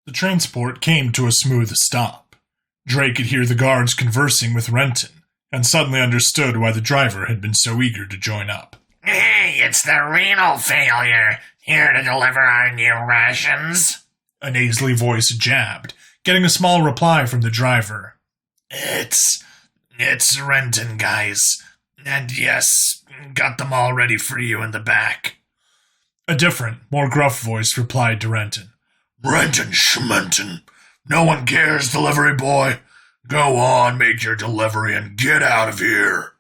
The transport came to a smooth stop. Drake could hear the guards conversing with Renton, and suddenly understood why the driver had been so eager to join up. Hey, it's the renal failure, here to deliver our new rations. A nasally voice jabbed, getting a small reply from the driver. It's Renton, guys. And yes, got them all ready for you in the back. A different, more gruff voice replied to Renton. Renton Schmenton. No one cares, delivery boy. Go on, make your delivery and get out of here.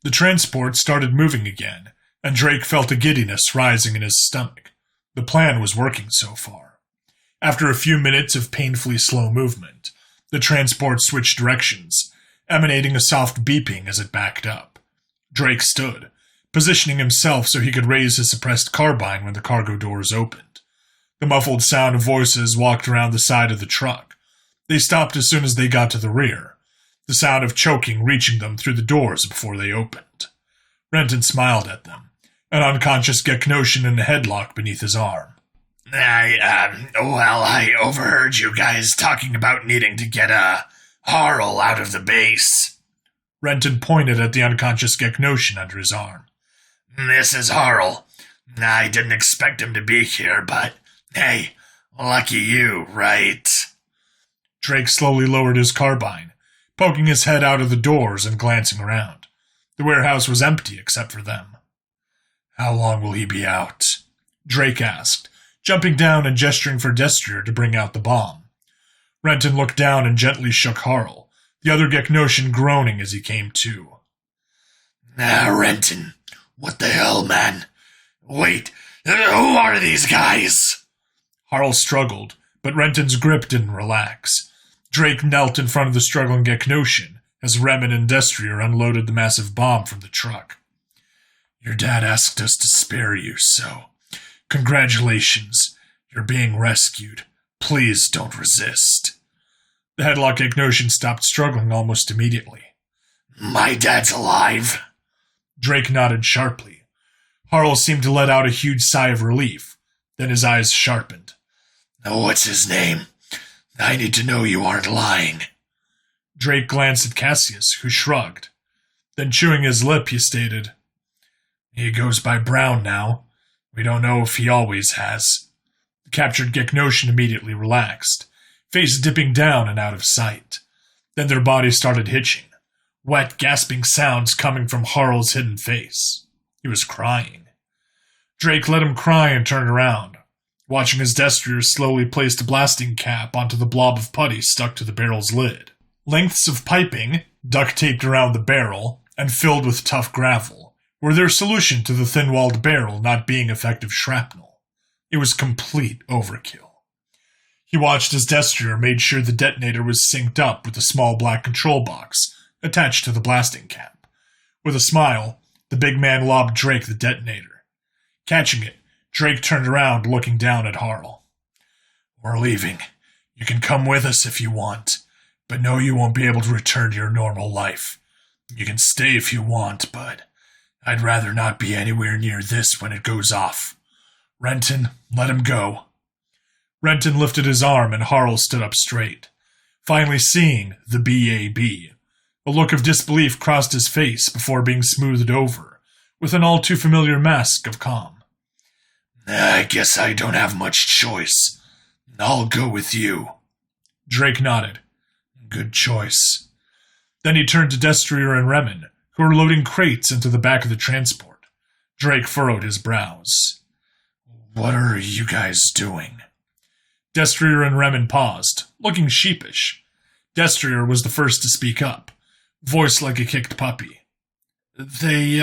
The transport started moving again, and Drake felt a giddiness rising in his stomach. The plan was working so far. After a few minutes of painfully slow movement, the transport switched directions, emanating a soft beeping as it backed up. Drake stood, positioning himself so he could raise his suppressed carbine when the cargo doors opened. The muffled sound of voices walked around the side of the truck. They stopped as soon as they got to the rear, the sound of choking reaching them through the doors before they opened. Renton smiled at them, an unconscious Geknosion in a headlock beneath his arm. I overheard you guys talking about needing to get, Harl out of the base. Renton pointed at the unconscious Geknosion under his arm. This is Harl. I didn't expect him to be here, but, hey, lucky you, right? Drake slowly lowered his carbine, poking his head out of the doors and glancing around. The warehouse was empty except for them. How long will he be out? Drake asked, jumping down and gesturing for Destrier to bring out the bomb. Renton looked down and gently shook Harl, the other Geknosion groaning as he came to. Renton, what the hell, man? Wait, who are these guys? Harl struggled, but Renton's grip didn't relax. Drake knelt in front of the struggling Geknosion as Remen and Destrier unloaded the massive bomb from the truck. Your dad asked us to spare you, so congratulations. You're being rescued. Please don't resist. The headlock Geknosion stopped struggling almost immediately. My dad's alive. Drake nodded sharply. Harl seemed to let out a huge sigh of relief. Then his eyes sharpened. What's his name? I need to know you aren't lying. Drake glanced at Cassius, who shrugged. Then, chewing his lip, he stated, He goes by Brown now. We don't know if he always has. The captured Geknosion immediately relaxed, face dipping down and out of sight. Then their bodies started hitching, wet, gasping sounds coming from Harl's hidden face. He was crying. Drake let him cry and turned around, watching as Destrier slowly placed a blasting cap onto the blob of putty stuck to the barrel's lid. Lengths of piping, duct-taped around the barrel and filled with tough gravel, were their solution to the thin-walled barrel not being effective shrapnel. It was complete overkill. He watched as Destrier made sure the detonator was synced up with the small black control box attached to the blasting cap. With a smile, the big man lobbed Drake the detonator. Catching it, Drake turned around, looking down at Harl. We're leaving. You can come with us if you want, but no, you won't be able to return to your normal life. You can stay if you want, but I'd rather not be anywhere near this when it goes off. Renton, let him go. Renton lifted his arm and Harl stood up straight, finally seeing the BAB. A look of disbelief crossed his face before being smoothed over with an all-too-familiar mask of calm. I guess I don't have much choice. I'll go with you. Drake nodded. Good choice. Then he turned to Destrier and Remen, who were loading crates into the back of the transport. Drake furrowed his brows. What are you guys doing? Destrier and Remen paused, looking sheepish. Destrier was the first to speak up, voice like a kicked puppy. They,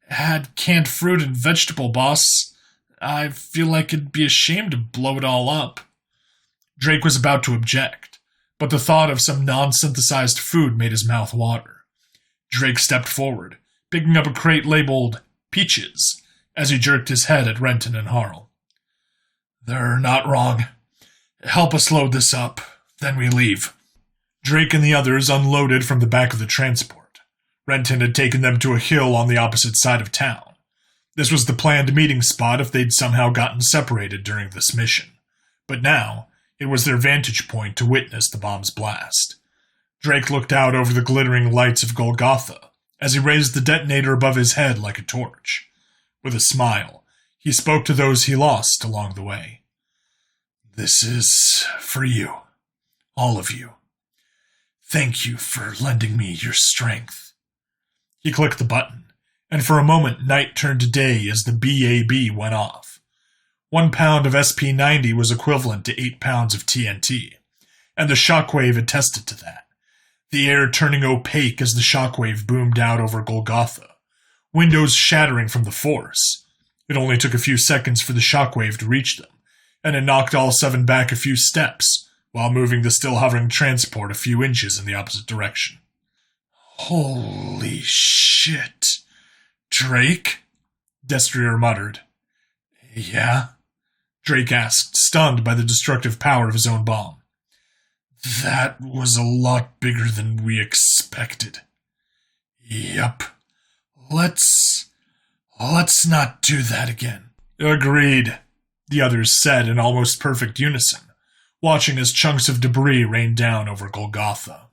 had canned fruit and vegetable, boss. I feel like it'd be a shame to blow it all up. Drake was about to object, but the thought of some non-synthesized food made his mouth water. Drake stepped forward, picking up a crate labeled Peaches, as he jerked his head at Renton and Harl. They're not wrong. Help us load this up, then we leave. Drake and the others unloaded from the back of the transport. Renton had taken them to a hill on the opposite side of town. This was the planned meeting spot if they'd somehow gotten separated during this mission. But now, It was their vantage point to witness the bomb's blast. Drake looked out over the glittering lights of Golgotha as he raised the detonator above his head like a torch. With a smile, he spoke to those he lost along the way. "This is for you, all of you. Thank you for lending me your strength." He clicked the button, and for a moment night turned to day as the BAB went off. 1 pound of SP-90 was equivalent to 8 pounds of TNT, and the shockwave attested to that, the air turning opaque as the shockwave boomed out over Golgotha, windows shattering from the force. It only took a few seconds for the shockwave to reach them, and it knocked all 7 back a few steps, while moving the still hovering transport a few inches in the opposite direction. "Holy shit. Drake?" Destrier muttered. "Yeah?" Drake asked, stunned by the destructive power of his own bomb. "That was a lot bigger than we expected." "Yup. Let's not do that again." "Agreed," the others said in almost perfect unison, watching as chunks of debris rained down over Golgotha.